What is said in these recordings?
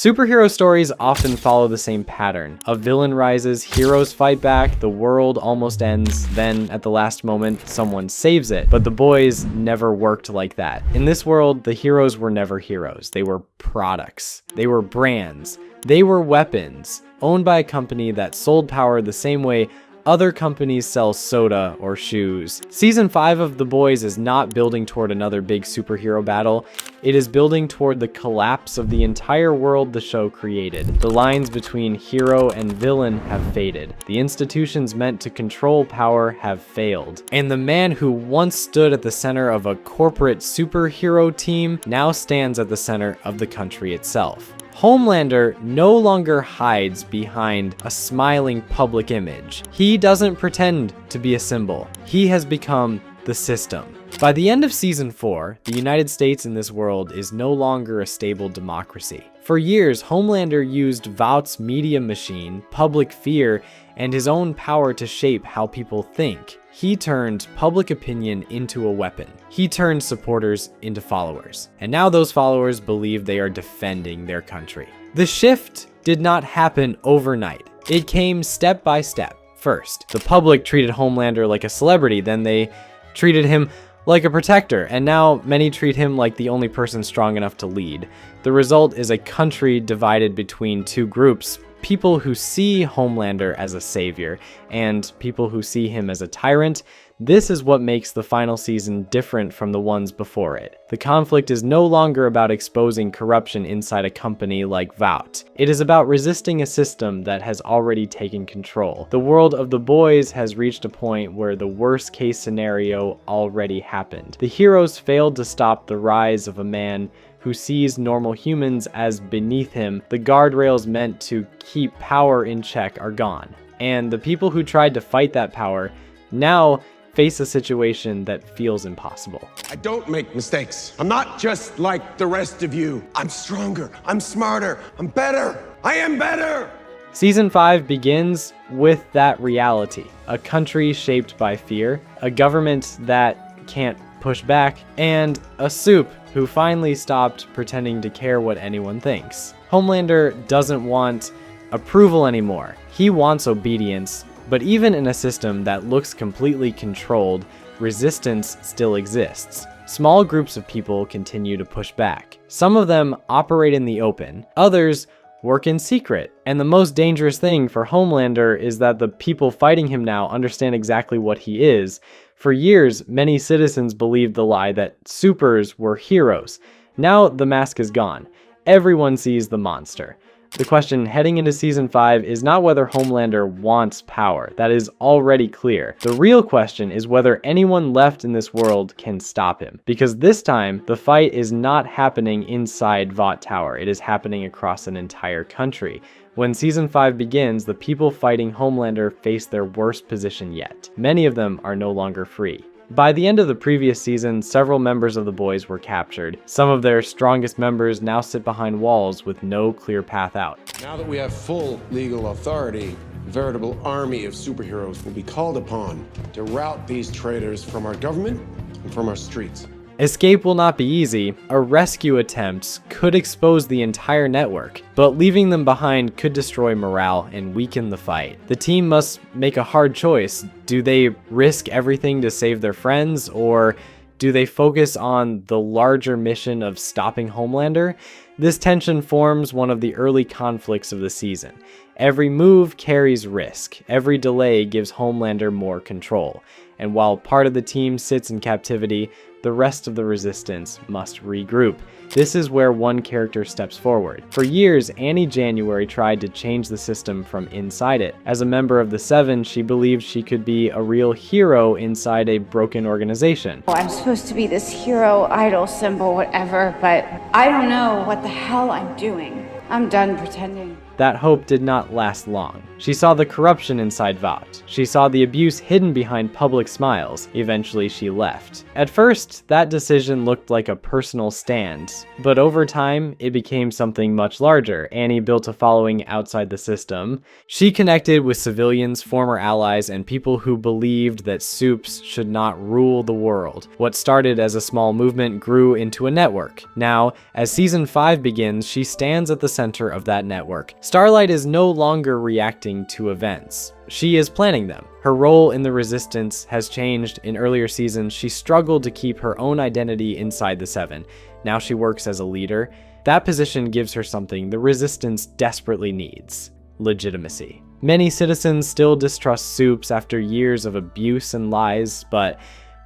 Superhero stories often follow the same pattern. A villain rises, heroes fight back, the world almost ends, then at the last moment, someone saves it. But The Boys never worked like that. In this world, the heroes were never heroes. They were products. They were brands. They were weapons, owned by a company that sold power the same way other companies sell soda or shoes. Season 5 of The Boys is not building toward another big superhero battle. It is building toward the collapse of the entire world the show created. The lines between hero and villain have faded. The institutions meant to control power have failed. And the man who once stood at the center of a corporate superhero team now stands at the center of the country itself. Homelander no longer hides behind a smiling public image. He doesn't pretend to be a symbol. He has become the system. By the end of season 4, the United States in this world is no longer a stable democracy. For years, Homelander used Vought's media machine, public fear, and his own power to shape how people think. He turned public opinion into a weapon. He turned supporters into followers. And now those followers believe they are defending their country. The shift did not happen overnight. It came step by step. First, the public treated Homelander like a celebrity, then they treated him like a protector, and now many treat him like the only person strong enough to lead. The result is a country divided between two groups. People who see Homelander as a savior and people who see him as a tyrant. This is what makes the final season different from the ones before it. The conflict is no longer about exposing corruption inside a company like Vought. It is about resisting a system that has already taken control. The world of The Boys has reached a point where the worst case scenario already happened. The heroes failed to stop the rise of a man who sees normal humans as beneath him. The guardrails meant to keep power in check are gone. And the people who tried to fight that power now face a situation that feels impossible. I don't make mistakes. I'm not just like the rest of you. I'm stronger, I'm smarter, I'm better. I am better! Season 5 begins with that reality. A country shaped by fear, a government that can't push back, and a Soup who finally stopped pretending to care what anyone thinks. Homelander doesn't want approval anymore. He wants obedience, but even in a system that looks completely controlled, resistance still exists. Small groups of people continue to push back. Some of them operate in the open, others work in secret. And the most dangerous thing for Homelander is that the people fighting him now understand exactly what he is. For years, many citizens believed the lie that supers were heroes. Now the mask is gone. Everyone sees the monster. The question heading into season 5 is not whether Homelander wants power. That is already clear. The real question is whether anyone left in this world can stop him. Because this time, the fight is not happening inside Vought Tower. It is happening across an entire country. When season 5 begins, the people fighting Homelander face their worst position yet. Many of them are no longer free. By the end of the previous season, several members of The Boys were captured. Some of their strongest members now sit behind walls with no clear path out. Now that we have full legal authority, a veritable army of superheroes will be called upon to rout these traitors from our government and from our streets. Escape will not be easy. A rescue attempt could expose the entire network, but leaving them behind could destroy morale and weaken the fight. The team must make a hard choice. Do they risk everything to save their friends, or do they focus on the larger mission of stopping Homelander? This tension forms one of the early conflicts of the season. Every move carries risk. Every delay gives Homelander more control. And while part of the team sits in captivity, the rest of the resistance must regroup. This is where one character steps forward. For years, Annie January tried to change the system from inside it. As a member of the Seven, she believed she could be a real hero inside a broken organization. I'm supposed to be this hero, idol, symbol, whatever, but I don't know what the hell I'm doing. I'm done pretending. That hope did not last long. She saw the corruption inside Vought. She saw the abuse hidden behind public smiles. Eventually, she left. At first, first, that decision looked like a personal stand, but over time, it became something much larger. Annie built a following outside the system. She connected with civilians, former allies, and people who believed that Supes should not rule the world. What started as a small movement grew into a network. Now, as season 5 begins, she stands at the center of that network. Starlight is no longer reacting to events. She is planning them. Her role in the Resistance has changed. In earlier seasons, she struggled to keep her own identity inside the Seven. Now she works as a leader. That position gives her something the Resistance desperately needs: legitimacy. Many citizens still distrust Supes after years of abuse and lies, but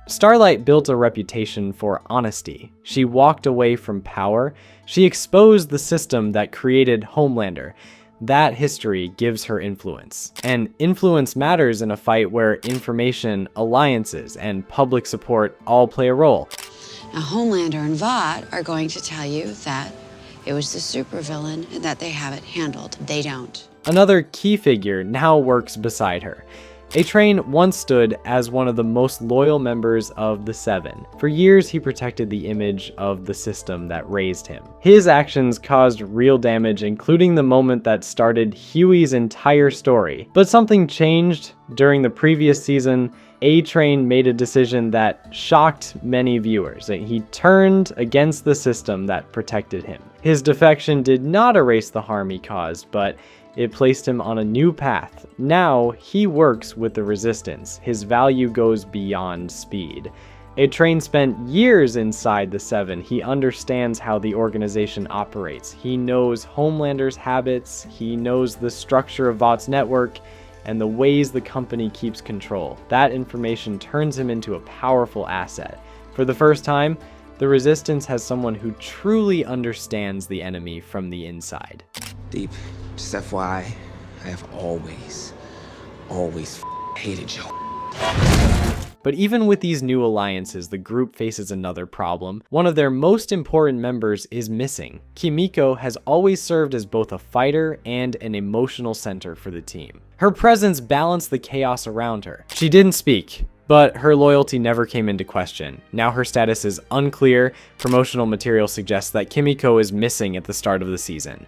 Starlight built a reputation for honesty. She walked away from power. She exposed the system that created Homelander. That history gives her influence. And influence matters in a fight where information, alliances, and public support all play a role. Now, Homelander and Vought are going to tell you that it was the supervillain and that they have it handled. They don't. Another key figure now works beside her. A-Train once stood as one of the most loyal members of the Seven. For years, he protected the image of the system that raised him. His actions caused real damage, including the moment that started Huey's entire story. But something changed. During the previous season, A-Train made a decision that shocked many viewers. He turned against the system that protected him. His defection did not erase the harm he caused, but it placed him on a new path. Now, he works with the Resistance. His value goes beyond speed. A-Train spent years inside the Seven. He understands how the organization operates. He knows Homelander's habits. He knows the structure of Vought's network and the ways the company keeps control. That information turns him into a powerful asset. For the first time, the Resistance has someone who truly understands the enemy from the inside. Deep, just FYI, I have always hated you. But even with these new alliances, the group faces another problem. One of their most important members is missing. Kimiko has always served as both a fighter and an emotional center for the team. Her presence balanced the chaos around her. She didn't speak, but her loyalty never came into question. Now her status is unclear. Promotional material suggests that Kimiko is missing at the start of the season.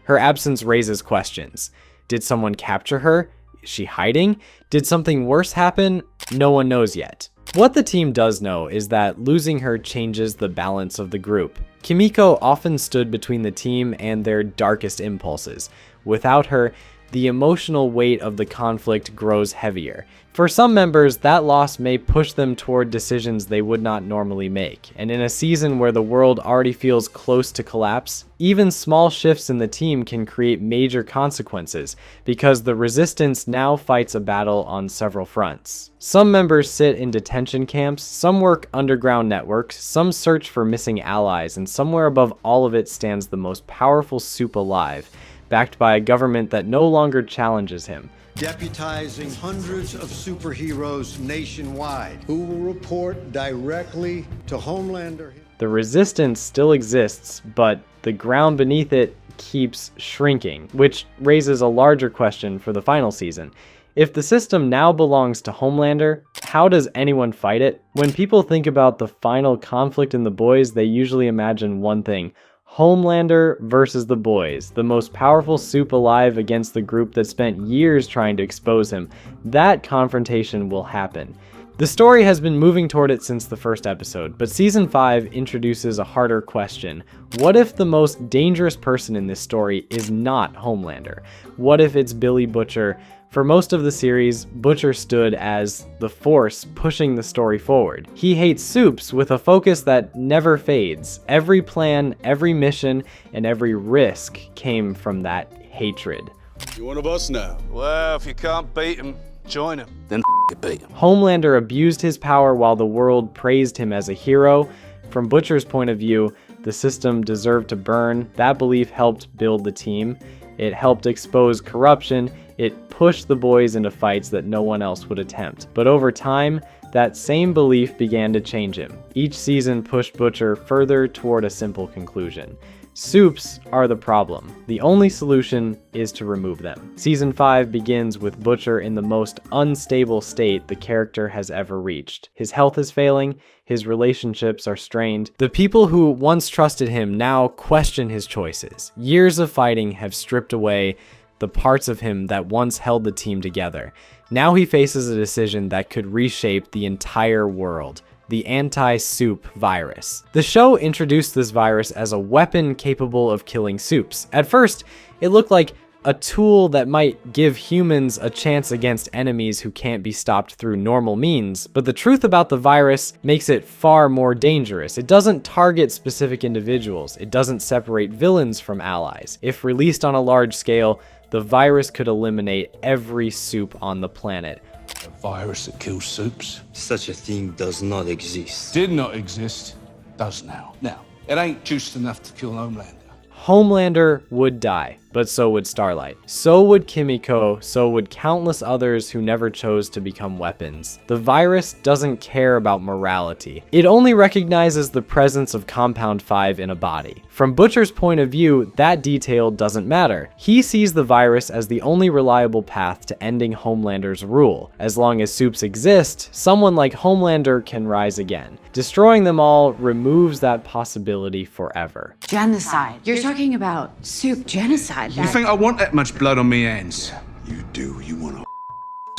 Her absence raises questions. Did someone capture her? Is she hiding? Did something worse happen? No one knows yet. What the team does know is that losing her changes the balance of the group. Kimiko often stood between the team and their darkest impulses. Without her, the emotional weight of the conflict grows heavier. For some members, that loss may push them toward decisions they would not normally make. And in a season where the world already feels close to collapse, even small shifts in the team can create major consequences, because the Resistance now fights a battle on several fronts. Some members sit in detention camps, some work underground networks, some search for missing allies, and somewhere above all of it stands the most powerful Supe alive, backed by a government that no longer challenges him. Deputizing hundreds of superheroes nationwide who will report directly to Homelander. The Resistance still exists, but the ground beneath it keeps shrinking, which raises a larger question for the final season. If the system now belongs to Homelander, how does anyone fight it? When people think about the final conflict in The Boys, they usually imagine one thing: Homelander versus the Boys, the most powerful Supe alive against the group that spent years trying to expose him. That confrontation will happen. The story has been moving toward it since the first episode, but season 5 introduces a harder question. What if the most dangerous person in this story is not Homelander? What if it's Billy Butcher? For most of the series, Butcher stood as the force pushing the story forward. He hates Supes with a focus that never fades. Every plan, every mission, and every risk came from that hatred. You're one of us now. Well, if you can't beat him, join him. Then beat him. Homelander abused his power while the world praised him as a hero. From Butcher's point of view, the system deserved to burn. That belief helped build the team. It helped expose corruption. It pushed the Boys into fights that no one else would attempt. But over time, that same belief began to change him. Each season pushed Butcher further toward a simple conclusion. Soups are the problem. The only solution is to remove them. Season 5 begins with Butcher in the most unstable state the character has ever reached. His health is failing, his relationships are strained. The people who once trusted him now question his choices. Years of fighting have stripped away the parts of him that once held the team together. Now he faces a decision that could reshape the entire world. The anti-soup virus. The show introduced this virus as a weapon capable of killing soups. At first, it looked like a tool that might give humans a chance against enemies who can't be stopped through normal means, but the truth about the virus makes it far more dangerous. It doesn't target specific individuals. It doesn't separate villains from allies. If released on a large scale, the virus could eliminate every soup on the planet. A virus that kills soups? Such a thing does not exist. Did not exist, does now. Now, it ain't just enough to kill Homelander. Homelander would die, but so would Starlight. So would Kimiko, so would countless others who never chose to become weapons. The virus doesn't care about morality. It only recognizes the presence of Compound 5 in a body. From Butcher's point of view, that detail doesn't matter. He sees the virus as the only reliable path to ending Homelander's rule. As long as soups exist, someone like Homelander can rise again. Destroying them all removes that possibility forever. Genocide. You're talking about soup genocide. You think I want that much blood on me hands? You do. You want to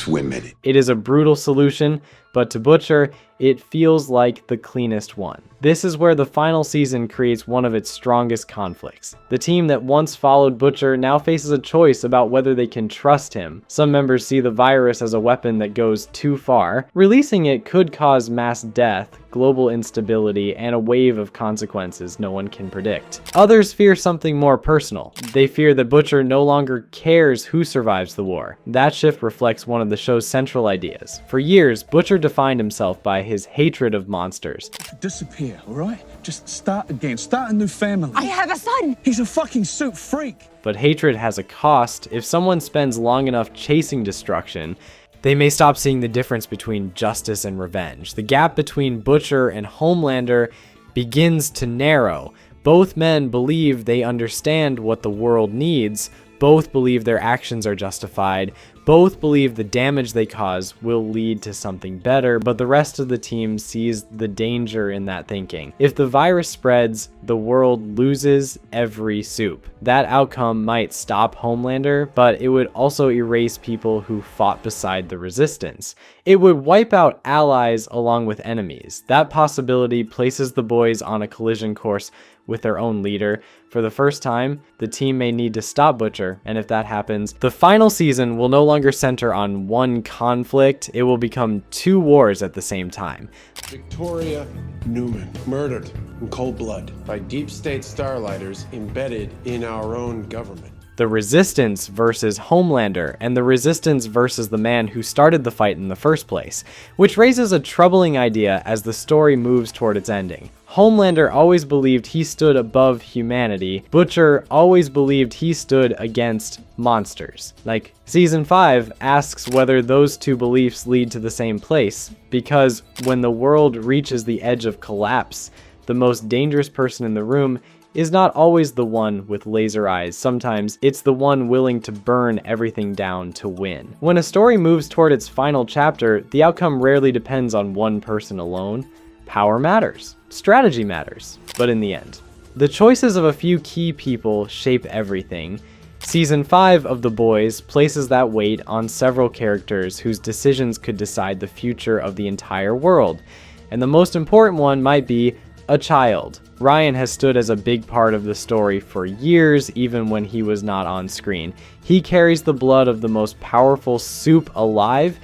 swim in it. It is a brutal solution, but to Butcher, it feels like the cleanest one. This is where the final season creates one of its strongest conflicts. The team that once followed Butcher now faces a choice about whether they can trust him. Some members see the virus as a weapon that goes too far. Releasing it could cause mass death, global instability, and a wave of consequences no one can predict. Others fear something more personal. They fear that Butcher no longer cares who survives the war. That shift reflects one of the show's central ideas. For years, Butcher defined himself by his hatred of monsters. Disappear, all right? Just start again. Start a new family. I have a son! He's a fucking soup freak. But hatred has a cost. If someone spends long enough chasing destruction, they may stop seeing the difference between justice and revenge. The gap between Butcher and Homelander begins to narrow. Both men believe they understand what the world needs. Both believe their actions are justified. Both believe the damage they cause will lead to something better, but the rest of the team sees the danger in that thinking. If the virus spreads, the world loses every soup. That outcome might stop Homelander, but it would also erase people who fought beside the resistance. It would wipe out allies along with enemies. That possibility places the boys on a collision course with their own leader. For the first time, the team may need to stop Butcher, and if that happens, the final season will no longer center on one conflict. It will become two wars at the same time. Victoria Newman, murdered in cold blood by deep state starlighters embedded in our own government. The Resistance versus Homelander, and the Resistance versus the man who started the fight in the first place, which raises a troubling idea as the story moves toward its ending. Homelander always believed he stood above humanity. Butcher always believed he stood against monsters. Like, Season 5 asks whether those two beliefs lead to the same place, because when the world reaches the edge of collapse, the most dangerous person in the room is not always the one with laser eyes. Sometimes it's the one willing to burn everything down to win. When a story moves toward its final chapter, the outcome rarely depends on one person alone. Power matters. Strategy matters. But in the end, the choices of a few key people shape everything. Season 5 of The Boys places that weight on several characters whose decisions could decide the future of the entire world. And the most important one might be a child. Ryan has stood as a big part of the story for years, even when he was not on screen. He carries the blood of the most powerful soup alive.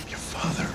Your father,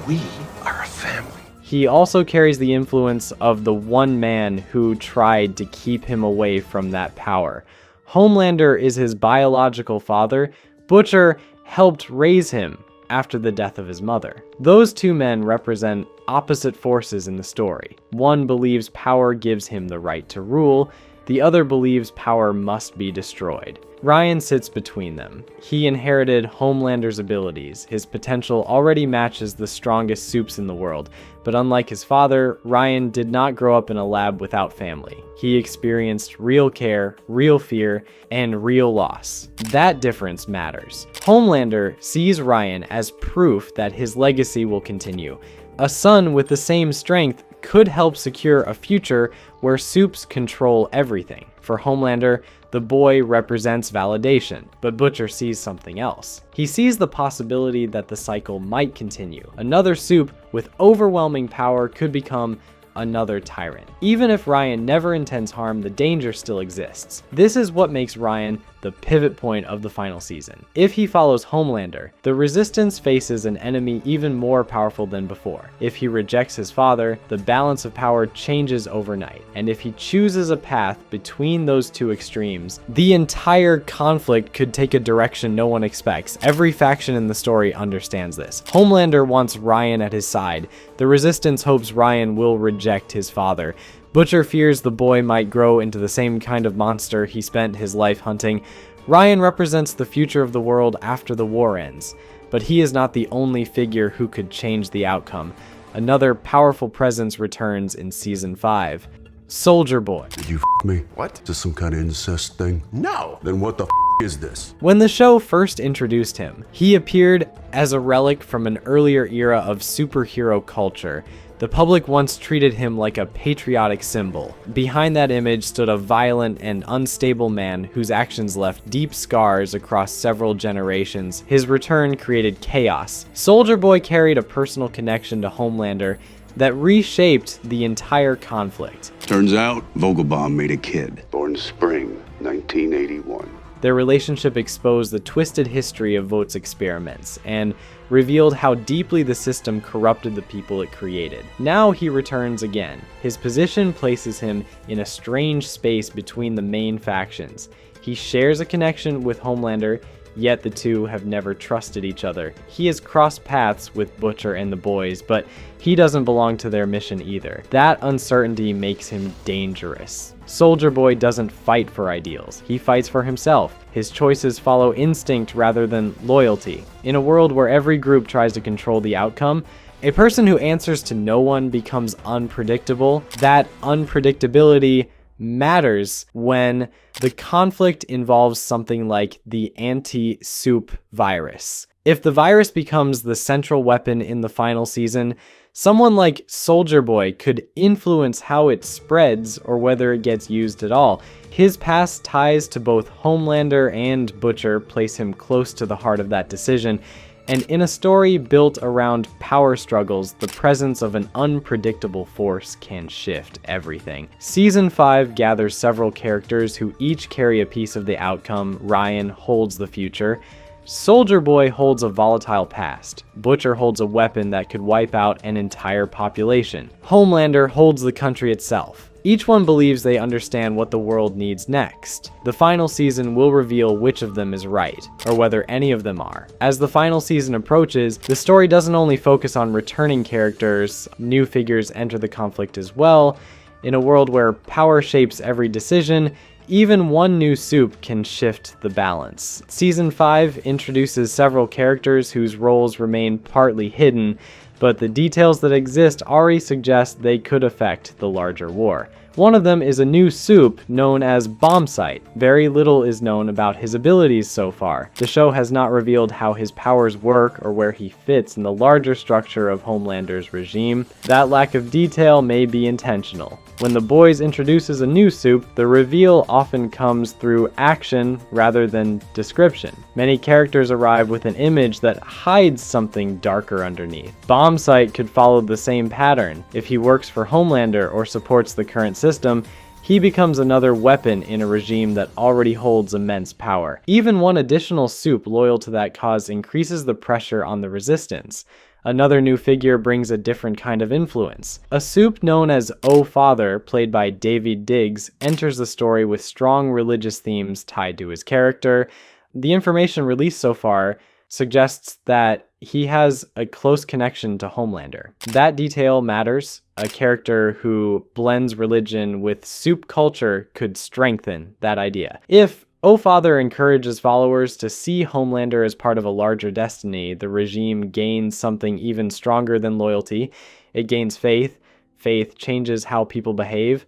we are a family. He also carries the influence of the one man who tried to keep him away from that power. Homelander is his biological father. Butcher helped raise him after the death of his mother. Those two men represent opposite forces in the story. One believes power gives him the right to rule. The other believes power must be destroyed. Ryan sits between them. He inherited Homelander's abilities. His potential already matches the strongest supes in the world, but unlike his father, Ryan did not grow up in a lab without family. He experienced real care, real fear, and real loss. That difference matters. Homelander sees Ryan as proof that his legacy will continue. A son with the same strength could help secure a future where supes control everything. For Homelander, the boy represents validation, but Butcher sees something else. He sees the possibility that the cycle might continue. Another supe with overwhelming power could become another tyrant. Even if Ryan never intends harm, the danger still exists. This is what makes Ryan the pivot point of the final season. If he follows Homelander, the Resistance faces an enemy even more powerful than before. If he rejects his father, the balance of power changes overnight. And if he chooses a path between those two extremes, the entire conflict could take a direction no one expects. Every faction in the story understands this. Homelander wants Ryan at his side. The Resistance hopes Ryan will reject his father. Butcher fears the boy might grow into the same kind of monster he spent his life hunting. Ryan represents the future of the world after the war ends, but he is not the only figure who could change the outcome. Another powerful presence returns in Season 5. Soldier Boy. Did you me? What? Is this some kind of incest thing? No! Then what the is this? When the show first introduced him, he appeared as a relic from an earlier era of superhero culture. The public once treated him like a patriotic symbol. Behind that image stood a violent and unstable man whose actions left deep scars across several generations. His return created chaos. Soldier Boy carried a personal connection to Homelander that reshaped the entire conflict. Turns out, Vogelbaum made a kid. Born spring 1981. Their relationship exposed the twisted history of Vought's experiments and revealed how deeply the system corrupted the people it created. Now he returns again. His position places him in a strange space between the main factions. He shares a connection with Homelander, yet the two have never trusted each other. He has crossed paths with Butcher and the boys, but he doesn't belong to their mission either. That uncertainty makes him dangerous. Soldier Boy doesn't fight for ideals. He fights for himself. His choices follow instinct rather than loyalty. In a world where every group tries to control the outcome, a person who answers to no one becomes unpredictable. That unpredictability matters when the conflict involves something like the anti-supe virus. If the virus becomes the central weapon in the final season, someone like Soldier Boy could influence how it spreads or whether it gets used at all. His past ties to both Homelander and Butcher place him close to the heart of that decision. And in a story built around power struggles, the presence of an unpredictable force can shift everything. Season 5 gathers several characters who each carry a piece of the outcome. Ryan holds the future. Soldier Boy holds a volatile past. Butcher holds a weapon that could wipe out an entire population. Homelander holds the country itself. Each one believes they understand what the world needs next. The final season will reveal which of them is right, or whether any of them are. As the final season approaches, the story doesn't only focus on returning characters, new figures enter the conflict as well. In a world where power shapes every decision, even one new supe can shift the balance. Season 5 introduces several characters whose roles remain partly hidden, but the details that exist already suggest they could affect the larger war. One of them is a new supe known as Bombsight. Very little is known about his abilities so far. The show has not revealed how his powers work or where he fits in the larger structure of Homelander's regime. That lack of detail may be intentional. When the boys introduces a new supe, the reveal often comes through action rather than description. Many characters arrive with an image that hides something darker underneath. Bombsight could follow the same pattern. If he works for Homelander or supports the current system, he becomes another weapon in a regime that already holds immense power. Even one additional supe loyal to that cause increases the pressure on the Resistance. Another new figure brings a different kind of influence. A supe known as O Father, played by David Diggs, enters the story with strong religious themes tied to his character. The information released so far suggests that he has a close connection to Homelander. That detail matters. A character who blends religion with soup culture could strengthen that idea. If O-Father encourages followers to see Homelander as part of a larger destiny, the regime gains something even stronger than loyalty. It gains faith. Faith changes how people behave.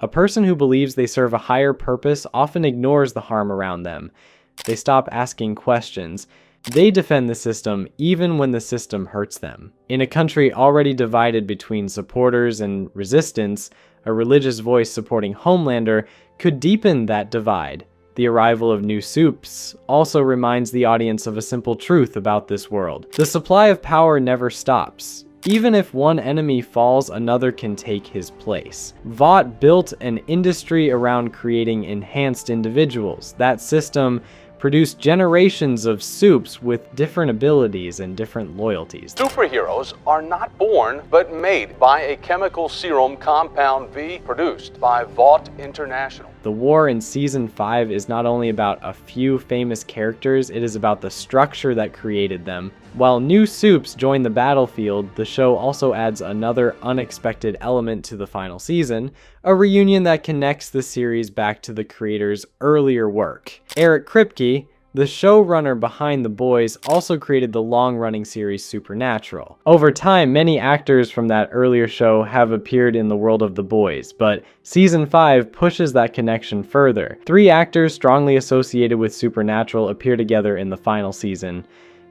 A person who believes they serve a higher purpose often ignores the harm around them. They stop asking questions. They defend the system even when the system hurts them. In a country already divided between supporters and resistance, a religious voice supporting Homelander could deepen that divide. The arrival of new soups also reminds the audience of a simple truth about this world. The supply of power never stops. Even if one enemy falls, another can take his place. Vought built an industry around creating enhanced individuals. That system produced generations of soups with different abilities and different loyalties. Superheroes are not born, but made by a chemical serum compound V produced by Vought International. The war in Season 5 is not only about a few famous characters, it is about the structure that created them. While new soups join the battlefield, the show also adds another unexpected element to the final season, a reunion that connects the series back to the creator's earlier work. Eric Kripke, the showrunner behind The Boys, also created the long-running series Supernatural. Over time, many actors from that earlier show have appeared in the world of The Boys, but Season 5 pushes that connection further. 3 actors strongly associated with Supernatural appear together in the final season.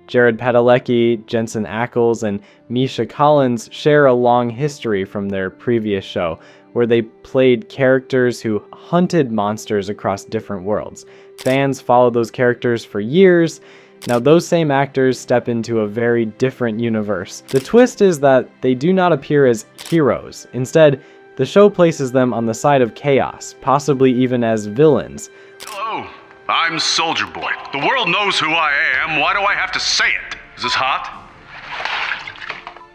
Jared Padalecki, Jensen Ackles, and Misha Collins share a long history from their previous show, where they played characters who hunted monsters across different worlds. Fans followed those characters for years. Now those same actors step into a very different universe. The twist is that they do not appear as heroes. Instead, the show places them on the side of chaos, possibly even as villains. Hello, I'm Soldier Boy. The world knows who I am. Why do I have to say it? Is this hot?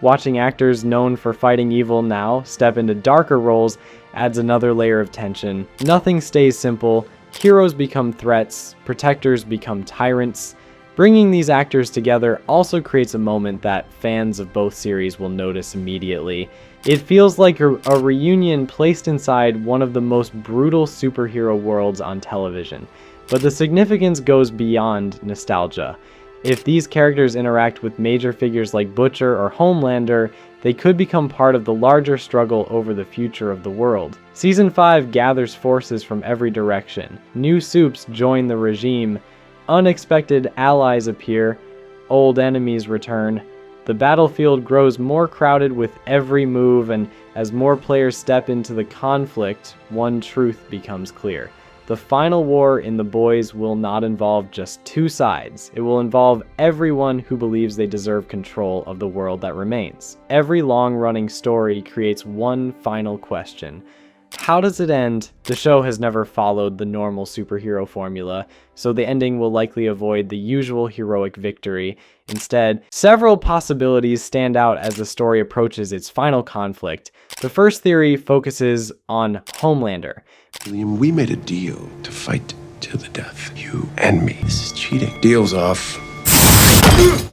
Watching actors known for fighting evil now step into darker roles adds another layer of tension. Nothing stays simple. Heroes become threats. Protectors become tyrants. Bringing these actors together also creates a moment that fans of both series will notice immediately. It feels like a reunion placed inside one of the most brutal superhero worlds on television. But the significance goes beyond nostalgia. If these characters interact with major figures like Butcher or Homelander, they could become part of the larger struggle over the future of the world. Season 5 gathers forces from every direction. New soups join the regime, unexpected allies appear, old enemies return. The battlefield grows more crowded with every move, and as more players step into the conflict, one truth becomes clear. The final war in The Boys will not involve just 2 sides. It will involve everyone who believes they deserve control of the world that remains. Every long-running story creates one final question. How does it end? The show has never followed the normal superhero formula, so the ending will likely avoid the usual heroic victory. Instead, several possibilities stand out as the story approaches its final conflict. The first theory focuses on Homelander. William, we made a deal to fight to the death. You and me. This is cheating. Deal's off.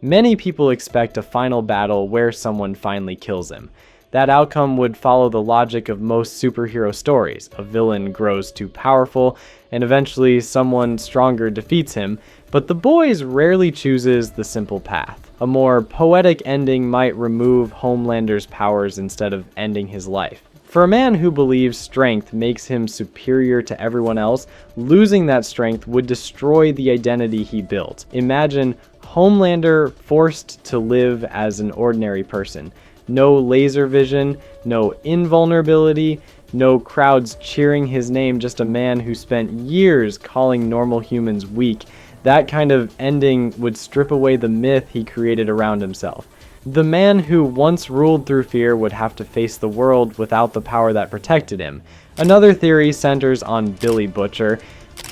Many people expect a final battle where someone finally kills him. That outcome would follow the logic of most superhero stories. A villain grows too powerful, and eventually someone stronger defeats him, but The Boys rarely chooses the simple path. A more poetic ending might remove Homelander's powers instead of ending his life. For a man who believes strength makes him superior to everyone else, losing that strength would destroy the identity he built. Imagine Homelander forced to live as an ordinary person. No laser vision, no invulnerability, no crowds cheering his name, just a man who spent years calling normal humans weak. That kind of ending would strip away the myth he created around himself. The man who once ruled through fear would have to face the world without the power that protected him. Another theory centers on Billy Butcher.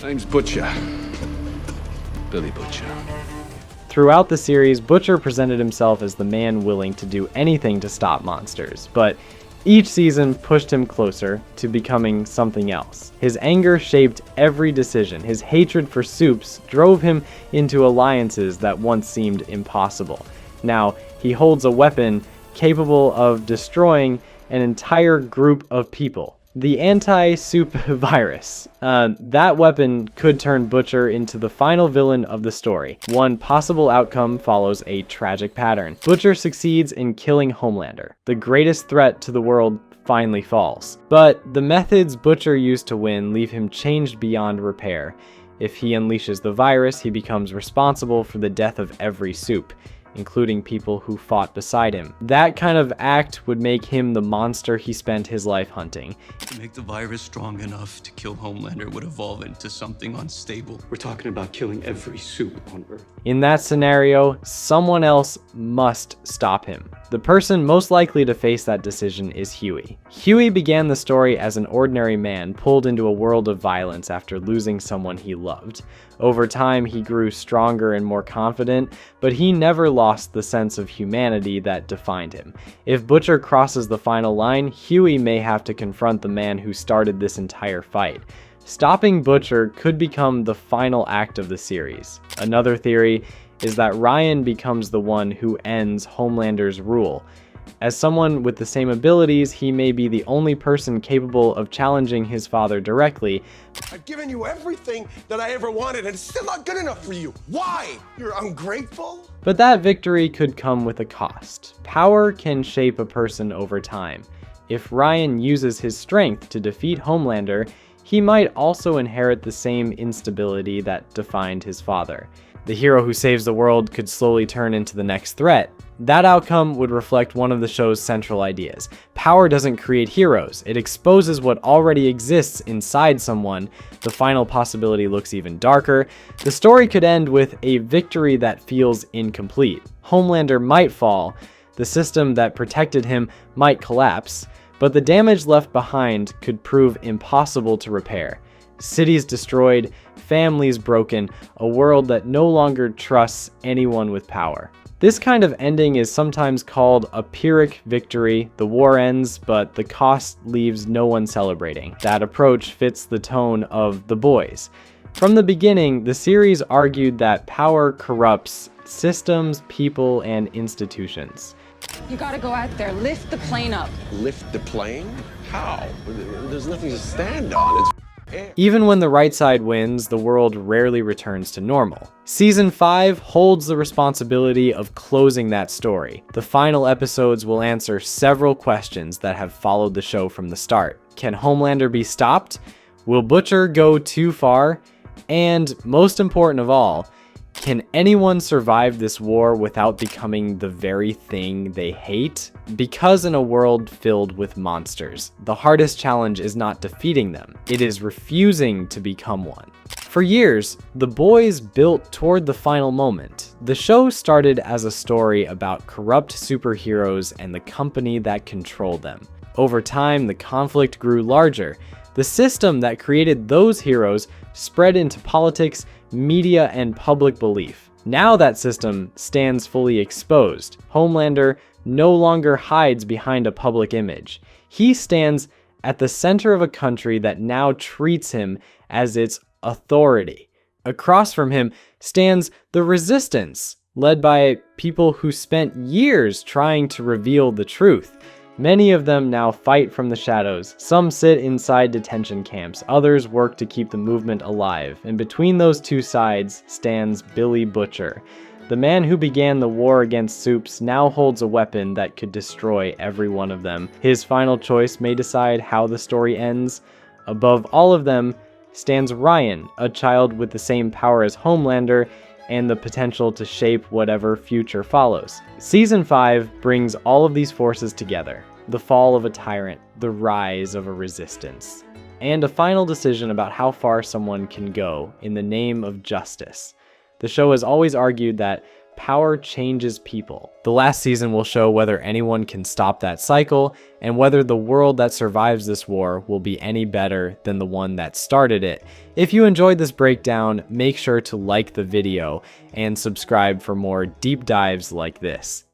Name's Butcher. Billy Butcher. Throughout the series, Butcher presented himself as the man willing to do anything to stop monsters, but each season pushed him closer to becoming something else. His anger shaped every decision. His hatred for soups drove him into alliances that once seemed impossible. Now, he holds a weapon capable of destroying an entire group of people. The anti-soup virus. That weapon could turn Butcher into the final villain of the story. One possible outcome follows a tragic pattern. Butcher succeeds in killing Homelander. The greatest threat to the world finally falls. But the methods Butcher used to win leave him changed beyond repair. If he unleashes the virus, he becomes responsible for the death of every soup, including people who fought beside him. That kind of act would make him the monster he spent his life hunting. To make the virus strong enough to kill Homelander would evolve into something unstable. We're talking about killing every soup on Earth. In that scenario, someone else must stop him. The person most likely to face that decision is Huey. Huey began the story as an ordinary man pulled into a world of violence after losing someone he loved. Over time, he grew stronger and more confident, but he never lost the sense of humanity that defined him. If Butcher crosses the final line, Huey may have to confront the man who started this entire fight. Stopping Butcher could become the final act of the series. Another theory is that Ryan becomes the one who ends Homelander's rule. As someone with the same abilities, he may be the only person capable of challenging his father directly. I've given you everything that I ever wanted, and it's still not good enough for you. Why? You're ungrateful? But that victory could come with a cost. Power can shape a person over time. If Ryan uses his strength to defeat Homelander, he might also inherit the same instability that defined his father. The hero who saves the world could slowly turn into the next threat. That outcome would reflect one of the show's central ideas. Power doesn't create heroes, it exposes what already exists inside someone. The final possibility looks even darker. The story could end with a victory that feels incomplete. Homelander might fall, the system that protected him might collapse, but the damage left behind could prove impossible to repair. Cities destroyed, families broken, a world that no longer trusts anyone with power. This kind of ending is sometimes called a Pyrrhic victory. The war ends, but the cost leaves no one celebrating. That approach fits the tone of The Boys. From the beginning, the series argued that power corrupts systems, people, and institutions. You gotta go out there, lift the plane up. Lift the plane? How? There's nothing to stand on. It's Even when the right side wins, the world rarely returns to normal. Season 5 holds the responsibility of closing that story. The final episodes will answer several questions that have followed the show from the start. Can Homelander be stopped? Will Butcher go too far? And most important of all, can anyone survive this war without becoming the very thing they hate? Because in a world filled with monsters, the hardest challenge is not defeating them, it is refusing to become one. For years, The Boys built toward the final moment. The show started as a story about corrupt superheroes and the company that controlled them. Over time, the conflict grew larger. The system that created those heroes spread into politics, media, and public belief. Now that system stands fully exposed. Homelander no longer hides behind a public image. He stands at the center of a country that now treats him as its authority. Across from him stands the Resistance, led by people who spent years trying to reveal the truth. Many of them now fight from the shadows. Some sit inside detention camps, others work to keep the movement alive, and between those two sides stands Billy Butcher. The man who began the war against soups now holds a weapon that could destroy every one of them. His final choice may decide how the story ends. Above all of them stands Ryan, a child with the same power as Homelander, and the potential to shape whatever future follows. Season 5 brings all of these forces together. The fall of a tyrant, the rise of a resistance, and a final decision about how far someone can go in the name of justice. The show has always argued that power changes people. The last season will show whether anyone can stop that cycle, and whether the world that survives this war will be any better than the one that started it. If you enjoyed this breakdown, make sure to like the video and subscribe for more deep dives like this.